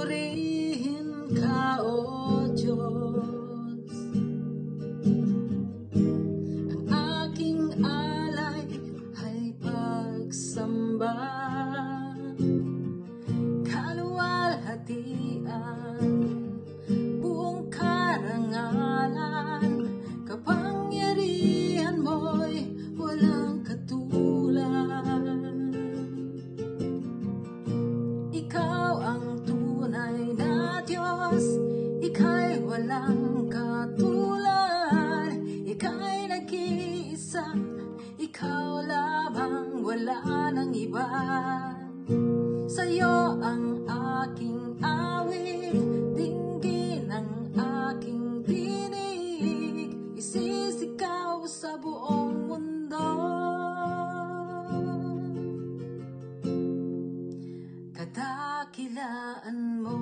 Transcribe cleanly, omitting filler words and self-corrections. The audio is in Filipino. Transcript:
Purihin ka, O Diyos. Ang aking alay ay pagsamba, kaluwalhatian, buong karangalan, kapangyarihan mo'y walang katulad. Ikaw ang tunay na Diyos, ika'y walang katulad. Ika'y nag-iisa, ikaw lamang, wala nang iba. Sa'yo ang aking awit, dinggin ang aking tinig, isisigaw sa buong mundo. Kadakilaan mo.